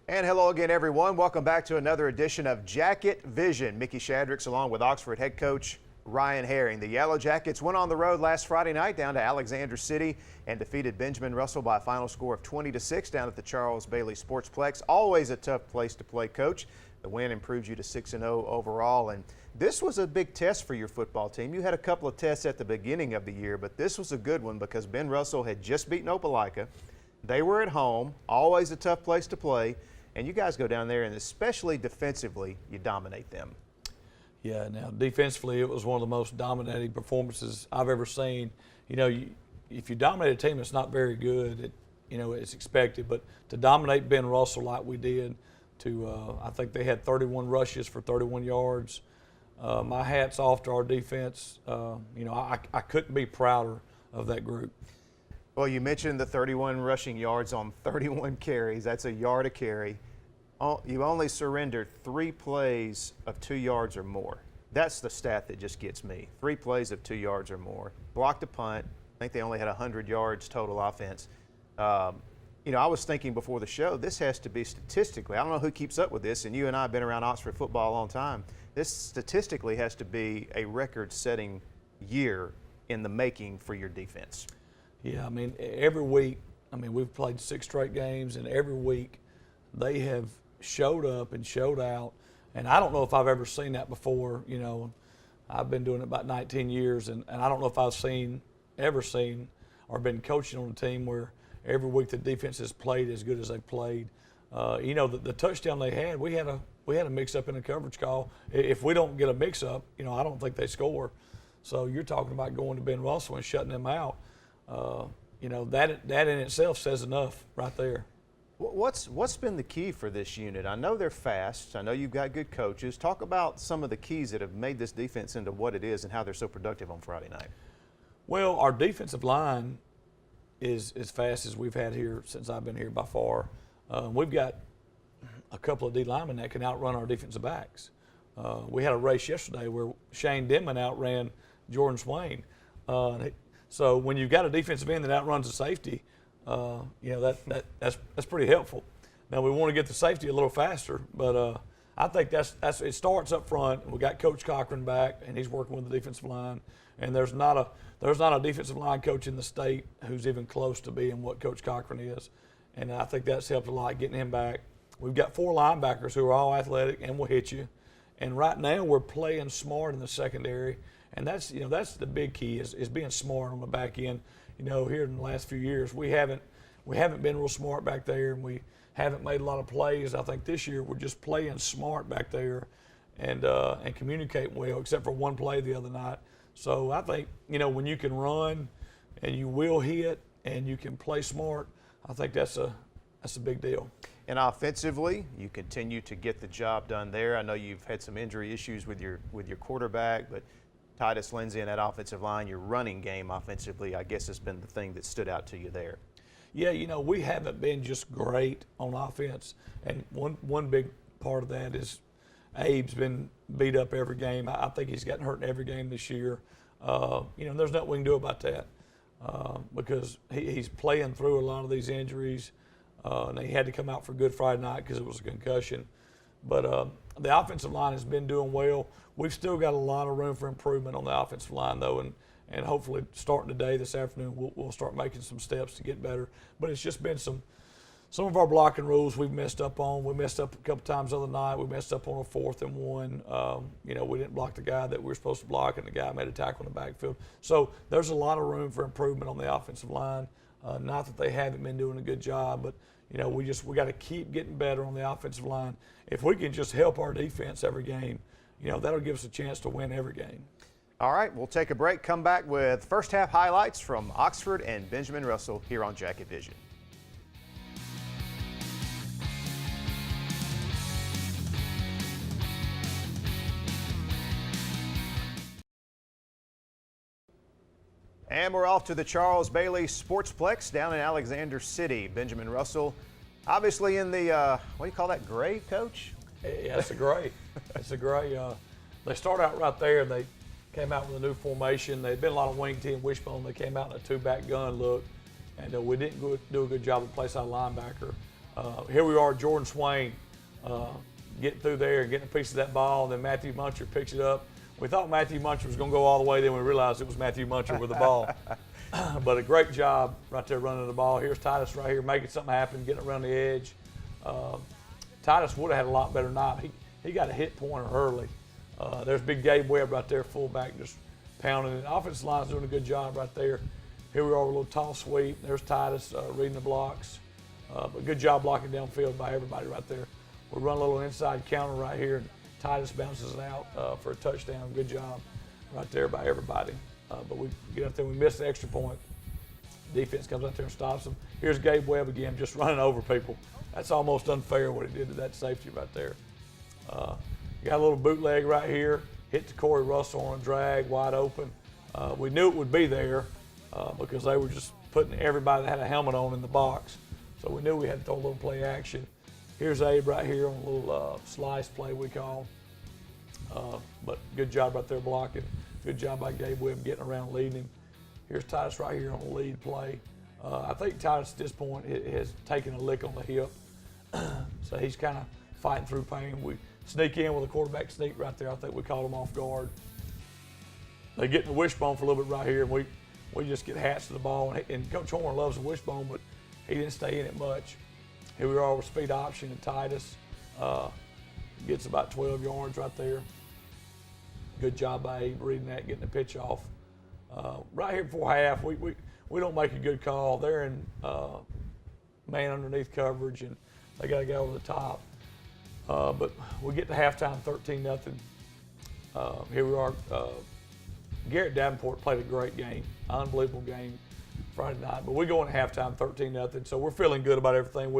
And hello again, everyone. Welcome back to another edition of Jacket Vision. Mickey Shadricks along with Oxford head coach Ryan Herring. The Yellow Jackets went on the road last Friday night down to Alexander City and defeated Benjamin Russell by a final score of 20-6 down at the Charles Bailey Sportsplex. Always a tough place to play, Coach. The win improves you to 6-0 overall. And this was a big test for your football team. You had a couple of tests at the beginning of the year, but this was a good one because Ben Russell had just beaten Opelika. They were at home, always a tough place to play. And you guys go down there, and especially defensively, you dominate them. Yeah, now defensively, it was one of the most dominating performances I've ever seen. You know, if you dominate a team that's not very good, it's expected. But to dominate Ben Russell like we did, I think they had 31 rushes for 31 yards. My hat's off to our defense. I couldn't be prouder of that group. Well, you mentioned the 31 rushing yards on 31 carries. That's a yard a carry. You only surrendered 3 plays of 2 yards or more. That's the stat that just gets me. 3 plays of 2 yards or more. Blocked a punt. I think they only had 100 yards total offense. I was thinking before the show, this has to be statistically, I don't know who keeps up with this, and you and I have been around Oxford football a long time. This statistically has to be a record-setting year in the making for your defense. Yeah, I mean, every week, we've played 6 straight games, and every week they have showed up and showed out. And I don't know if I've ever seen that before. I've been doing it about 19 years, and I don't know if I've ever seen or been coaching on a team where every week the defense has played as good as they've played. The touchdown they had, we had a mix-up in the coverage call. If we don't get a mix-up, I don't think they score. So you're talking about going to Ben Russell and shutting them out. That in itself says enough right there. What's been the key for this unit? I know they're fast. I know you've got good coaches. Talk about some of the keys that have made this defense into what it is and how they're so productive on Friday night. Well, our defensive line is as fast as we've had here since I've been here by far. We've got a couple of D linemen that can outrun our defensive backs. We had a race yesterday where Shane Denman outran Jordan Swain. So when you've got a defensive end that outruns a safety, that's pretty helpful. Now we want to get the safety a little faster, but I think it starts up front. We got Coach Cochran back, and he's working with the defensive line. And there's not a defensive line coach in the state who's even close to being what Coach Cochran is, and I think that's helped a lot getting him back. We've got 4 linebackers who are all athletic and will hit you, and right now we're playing smart in the secondary. And that's the big key is being smart on the back end. Here in the last few years, we haven't been real smart back there, and we haven't made a lot of plays. I think this year we're just playing smart back there and communicating well, except for one play the other night. So I think, when you can run and you will hit and you can play smart, I think that's a big deal. And offensively, you continue to get the job done there. I know you've had some injury issues with your quarterback, but Titus Lindsay and that offensive line, your running game offensively, I guess has been the thing that stood out to you there. Yeah, we haven't been just great on offense. And one big part of that is Abe's been beat up every game. I think he's gotten hurt in every game this year. There's nothing we can do about that because he's playing through a lot of these injuries. And he had to come out for Good Friday night because it was a concussion. But the offensive line has been doing well. We've still got a lot of room for improvement on the offensive line, though, and hopefully starting today, this afternoon, we'll start making some steps to get better. But it's just been some of our blocking rules we've messed up on. We messed up a couple times the other night. We messed up on a 4th and 1. We didn't block the guy that we were supposed to block, and the guy made a tackle in the backfield. So there's a lot of room for improvement on the offensive line. Not that they haven't been doing a good job, but we got to keep getting better on the offensive line. If we can just help our defense every game, that'll give us a chance to win every game. All right, we'll take a break, come back with first half highlights from Oxford and Benjamin Russell here on Jacket Vision. And we're off to the Charles Bailey Sportsplex down in Alexander City. Benjamin Russell, obviously in the, what do you call that, gray, Coach? Yeah, it's a gray. It's a gray. They start out right there. They came out with a new formation. They'd been a lot of wing T and wishbone. They came out in a 2-back gun look, and we didn't do a good job of place out linebacker. Here we are, Jordan Swain getting through there and getting a piece of that ball, and then Matthew Muncher picks it up. We thought Matthew Muncher was going to go all the way, then we realized it was Matthew Muncher with the ball. But a great job right there running the ball. Here's Titus right here making something happen, getting around the edge. Titus would have had a lot better night. He got a hit pointer early. There's big Gabe Webb right there, fullback, just pounding it. Offensive line's doing a good job right there. Here we are with a little toss sweep. There's Titus reading the blocks. But good job blocking downfield by everybody right there. We run a little inside counter right here, and Titus bounces it out for a touchdown. Good job right there by everybody. But we get out there, we miss the extra point. Defense comes out there and stops them. Here's Gabe Webb again, just running over people. That's almost unfair what he did to that safety right there. Got a little bootleg right here. Hit to Corey Russell on a drag, wide open. We knew it would be there because they were just putting everybody that had a helmet on in the box. So we knew we had to throw a little play action. Here's Abe right here on a little slice play we call. But good job right there blocking. Good job by Gabe Webb getting around leading him. Here's Titus right here on the lead play. I think Titus at this point has taken a lick on the hip. So he's kind of fighting through pain. We sneak in with a quarterback sneak right there. I think we caught him off guard. They get in the wishbone for a little bit right here, and we just get hats to the ball. And Coach Horn loves the wishbone, but he didn't stay in it much. Here we are with speed option, and Titus gets about 12 yards right there. Good job by Abe reading that, getting the pitch off. Right here before half, we don't make a good call. They're in man underneath coverage, and they got to go over the top. But we get to halftime 13-0. Here we are. Garrett Davenport played a great game, unbelievable game Friday night. But we go into halftime 13-0, so we're feeling good about everything.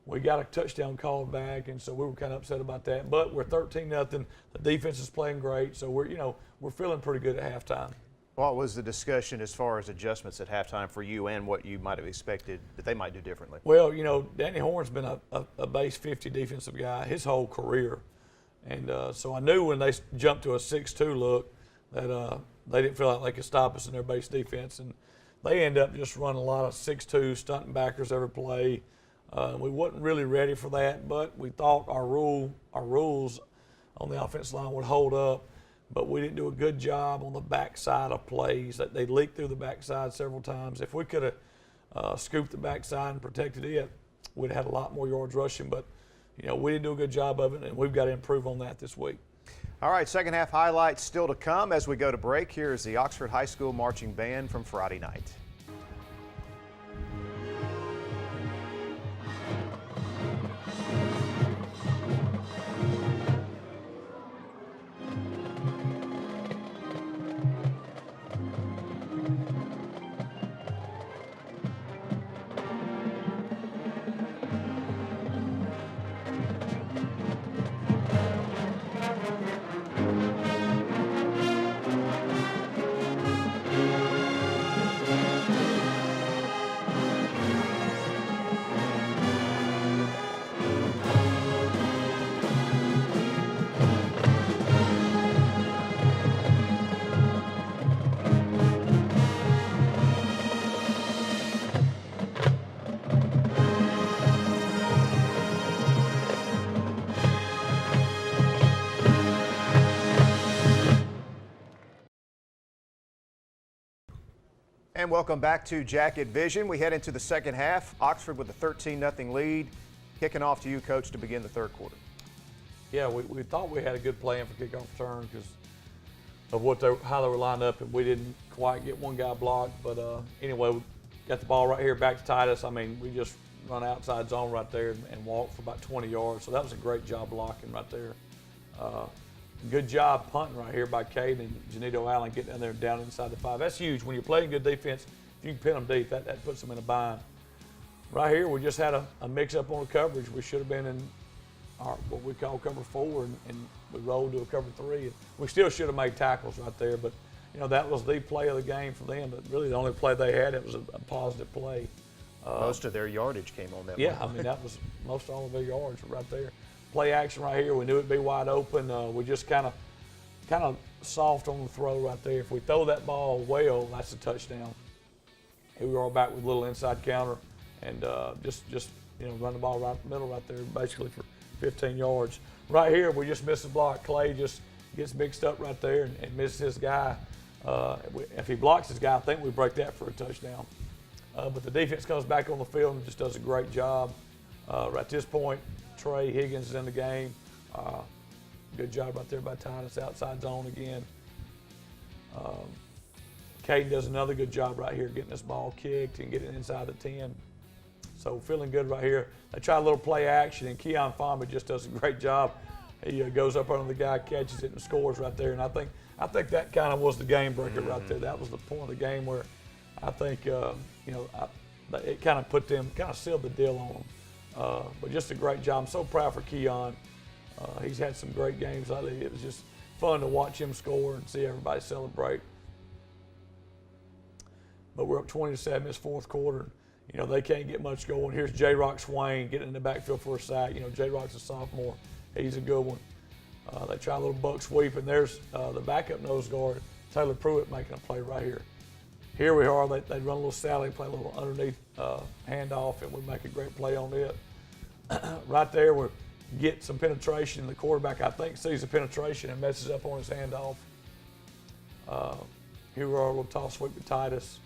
We got a touchdown called back, and so we were kind of upset about that. But we're 13-0. The defense is playing great, so we're feeling pretty good at halftime. What was the discussion as far as adjustments at halftime for you and what you might have expected that they might do differently? Well, Danny Horn's been a base 50 defensive guy his whole career. And so I knew when they jumped to a 6-2 look that they didn't feel like they could stop us in their base defense. And they end up just running a lot of 6-2 stunting backers every play. We wasn't really ready for that, but we thought our rules on the offensive line would hold up. But we didn't do a good job on the backside of plays. They leaked through the backside several times. If we could have scooped the backside and protected it, we'd have had a lot more yards rushing. But, we didn't do a good job of it, and we've got to improve on that this week. All right, second half highlights still to come as we go to break. Here is the Oxford High School Marching Band from Friday night. And welcome back to Jacket Vision. We head into the second half. Oxford with a 13-0 lead. Kicking off to you, Coach, to begin the third quarter. Yeah, we thought we had a good plan for kickoff return because of how they were lined up, and we didn't quite get one guy blocked. But anyway, we got the ball right here back to Titus. I mean, we just run outside zone right there and walk for about 20 yards. So that was a great job blocking right there. Good job punting right here by Caden and Janito Allen getting in there down inside the 5. That's huge. When you're playing good defense, if you can pin them deep, that puts them in a bind. Right here, we just had a mix-up on the coverage. We should have been in what we call cover 4, and we rolled to a cover 3. We still should have made tackles right there, but that was the play of the game for them. But really, the only play they had, it was a positive play. Most of their yardage came on that. Yeah, one. I mean that was most all of their yards were right there. Play action right here. We knew it'd be wide open. We just kind of soft on the throw right there. If we throw that ball well, that's a touchdown. Here we are back with a little inside counter, and just run the ball right in the middle right there, basically for 15 yards. Right here, we just missed a block. Clay just gets mixed up right there and misses his guy. If he blocks his guy, I think we break that for a touchdown. But the defense comes back on the field and just does a great job. Right at this point, Trey Higgins is in the game. Good job right there by Titus, outside zone again. Caden does another good job right here getting this ball kicked and getting it inside the 10. So feeling good right here. They try a little play action, and Keon Fama just does a great job. He goes up under the guy, catches it, and scores right there. And I think that kind of was the game breaker right there. That was the point of the game where I think it kind of put them, kind of sealed the deal on them. But just a great job. I'm so proud for Keon. He's had some great games lately. It was just fun to watch him score and see everybody celebrate. But we're up 20-7 this fourth quarter. They can't get much going. Here's J-Rock Swain getting in the backfield for a sack. J-Rock's a sophomore. He's a good one. They try a little buck sweep, and there's the backup nose guard, Taylor Pruitt, making a play right here. Here we are. They run a little sally, play a little underneath handoff, and we make a great play on it. Right there, we get some penetration. The quarterback, I think, sees the penetration and messes up on his handoff. Here we are, a little toss sweep to Titus.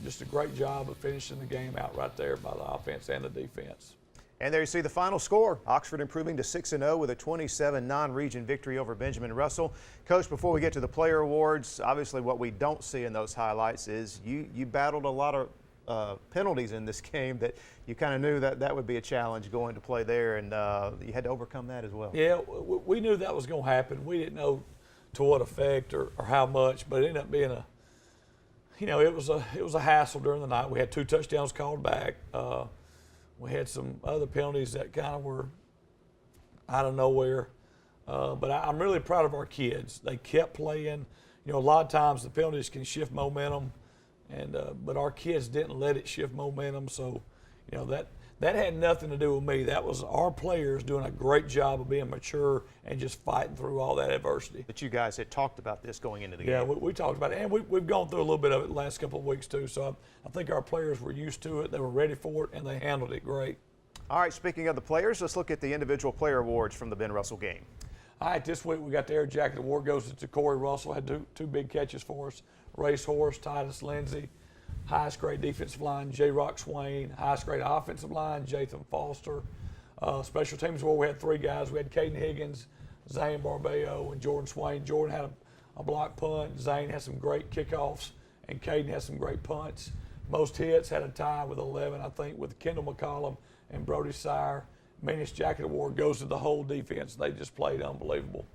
Just a great job of finishing the game out right there by the offense and the defense. And there you see the final score. Oxford improving to 6-0 with a 27 non-region victory over Benjamin Russell. Coach, before we get to the player awards, obviously what we don't see in those highlights is you battled a lot of penalties in this game that you kind of knew that would be a challenge going to play there, and you had to overcome that as well. Yeah, we knew that was going to happen. We didn't know to what effect or how much, but it ended up being it was a hassle during the night. We had 2 touchdowns called back. We had some other penalties that kind of were out of nowhere. But I'm really proud of our kids. They kept playing. A lot of times the penalties can shift momentum, but our kids didn't let it shift momentum. So, that had nothing to do with me. That was our players doing a great job of being mature and just fighting through all that adversity. But you guys had talked about this going into the game. Yeah, we talked about it, and we've gone through a little bit of it the last couple of weeks too. So I think our players were used to it, they were ready for it, and they handled it great. All right, speaking of the players, let's look at the individual player awards from the Ben Russell game. All right, this week we got the Air Jacket Award goes to Corey Russell, had two big catches for us. Racehorse, Titus Lindsay. Highest grade defensive line, J-Rock Swain. Highest grade offensive line, Jathan Foster. Special teams where we had 3 guys. We had Caden Higgins, Zane Barbeo, and Jordan Swain. Jordan had a block punt. Zane had some great kickoffs, and Caden had some great punts. Most hits had a tie with 11, I think, with Kendall McCollum and Brody Sire. Meanest Jacket Award goes to the whole defense. They just played unbelievable.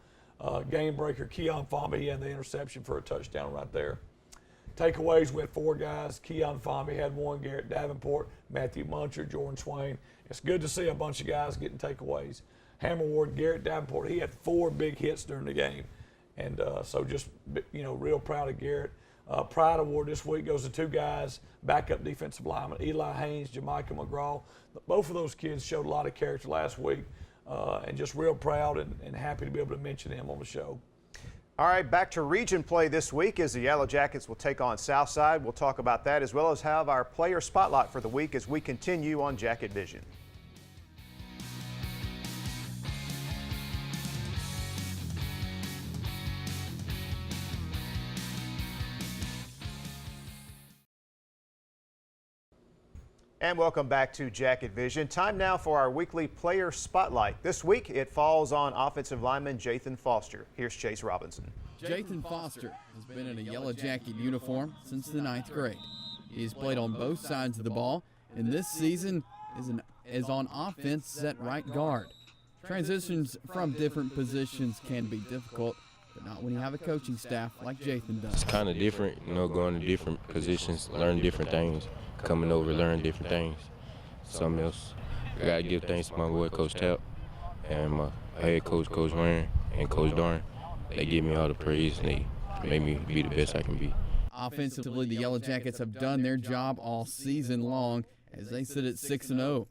Game breaker, Keon Fama, he had the interception for a touchdown right there. Takeaways, we had 4 guys. Keon Fama had 1, Garrett Davenport, Matthew Muncher, Jordan Swain. It's good to see a bunch of guys getting takeaways. Hammer Award, Garrett Davenport, he had 4 big hits during the game. And so just, real proud of Garrett. Pride Award this week goes to 2 guys, backup defensive lineman, Eli Haynes, Jamaica McGraw. Both of those kids showed a lot of character last week, and just real proud and happy to be able to mention them on the show. All right, back to region play this week as the Yellow Jackets will take on Southside. We'll talk about that as well as have our player spotlight for the week as we continue on Jacket Vision. And welcome back to Jacket Vision. Time now for our weekly player spotlight. This week it falls on offensive lineman Jathan Foster. Here's Chase Robinson. Jathan Foster has been in a Yellow Jacket uniform since the 9th grade. He has played on both sides of the ball, and this season is on offense at right guard. Transitions from different positions can be difficult, but not when you have a coaching staff like Jathan does. It's kind of different, going to different positions, learn different things. Coming over, learn different things. Something else. I got to give thanks to my boy, Coach Tapp, and my head coach, Coach Warren, and Coach Darn. They give me all the praise, and they made me be the best I can be. Offensively, the Yellow Jackets have done their job all season long as they sit at 6-0.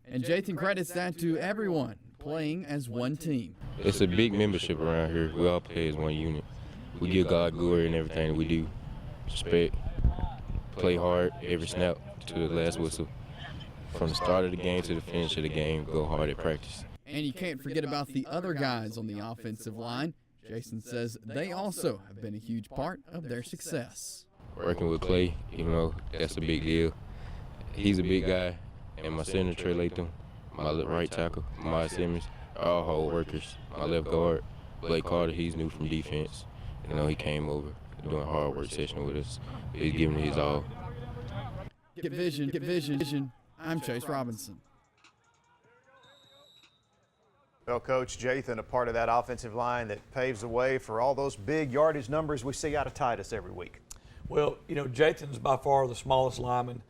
And Jathan credits that to everyone playing as one team. It's a big membership around here. We all play as one unit. We give God glory in everything that we do. Respect. Play hard every snap to the last whistle. from the start of the game to the finish of the game, go hard at practice. And you can't forget about the other guys on the offensive line. Jason says they also have been a huge part of their success. Working with Clay, that's a big deal. He's a big guy, and my center, Trey Latham, my right tackle, Miles Simmons, are all hard workers. My left guard, Blake Carter, he's new from defense. He came over doing a hard work session with us. He's giving his all. Get vision. I'm Chase Robinson. Well, Coach Jathan, a part of that offensive line that paves the way for all those big yardage numbers we see out of Titus every week. Well, Jathan's by far the smallest lineman.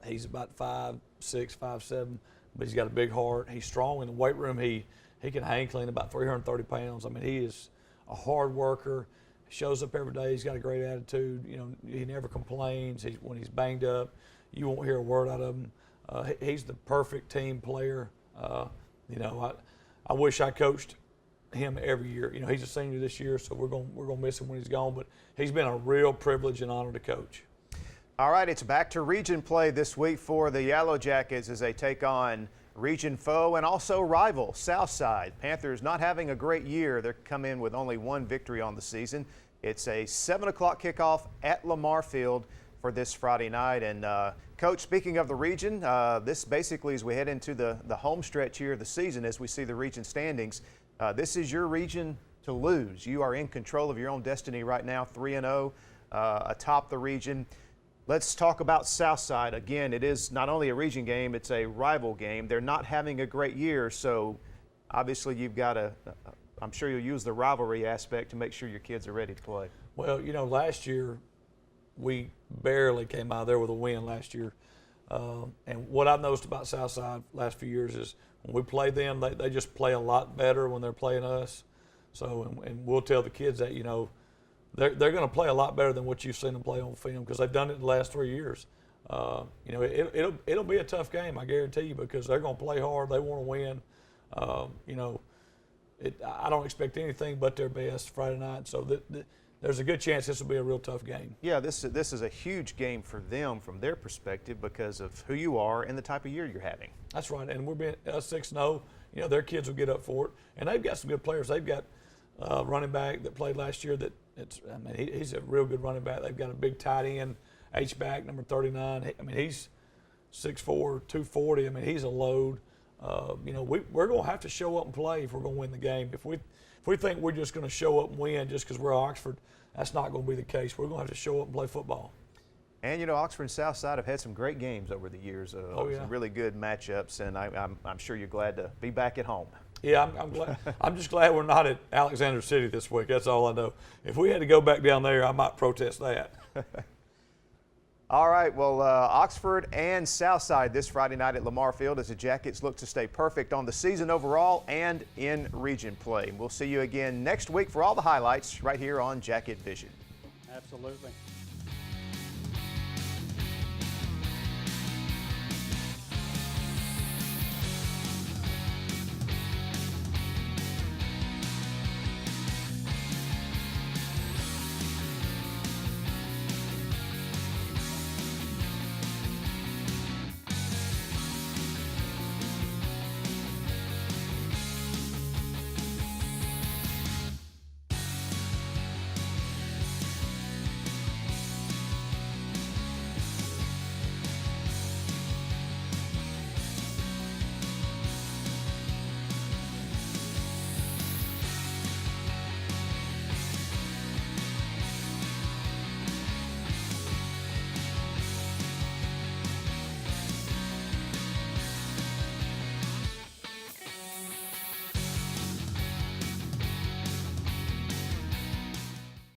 He's about 5'6", 5'7", but he's got a big heart. He's strong in the weight room. He can hang clean about 330 pounds. I mean, he is a hard worker. Shows up every day. He's got a great attitude. He never complains. When he's banged up, you won't hear a word out of him. He's the perfect team player. I wish I coached him every year. He's a senior this year, so we're gonna miss him when he's gone. But he's been a real privilege and honor to coach. All right, it's back to region play this week for the Yellow Jackets as they take on region foe and also rival Southside. Panthers not having a great year. They come in with only one victory on the season. It's a 7 o'clock kickoff at Lamar Field for this Friday night. And Coach, speaking of the region, this basically as we head into the home stretch here of the season as we see the region standings, this is your region to lose. You are in control of your own destiny right now, 3-0 atop the region. Let's talk about Southside. Again, it is not only a region game, it's a rival game. They're not having a great year, so obviously you've got to, I'm sure you'll use the rivalry aspect to make sure your kids are ready to play. Well, last year we barely came out of there with a win last year. And what I've noticed about Southside last few years is when we play them, they just play a lot better when they're playing us. So, and we'll tell the kids that, they're going to play a lot better than what you've seen them play on film because they've done it the last 3 years. It'll be a tough game, I guarantee you, because they're going to play hard. They want to win. I don't expect anything but their best Friday night. So there's a good chance this will be a real tough game. Yeah, this is a huge game for them from their perspective because of who you are and the type of year you're having. That's right, and we're being 6-0. Their kids will get up for it, and they've got some good players. They've got a running back that played last year he's a real good running back. They've got a big tight end, H-back, number 39. He's 6'4", 240. He's a load. We're going to have to show up and play if we're going to win the game. If we think we're just going to show up and win just because we're Oxford, that's not going to be the case. We're going to have to show up and play football. And Oxford and Southside have had some great games over the years. Some really good matchups, and I'm sure you're glad to be back at home. Yeah, I'm glad. I'm just glad we're not at Alexander City this week. That's all I know. If we had to go back down there, I might protest that. All right, well, Oxford and Southside this Friday night at Lamar Field as the Jackets look to stay perfect on the season overall and in region play. We'll see you again next week for all the highlights right here on Jacket Vision. Absolutely.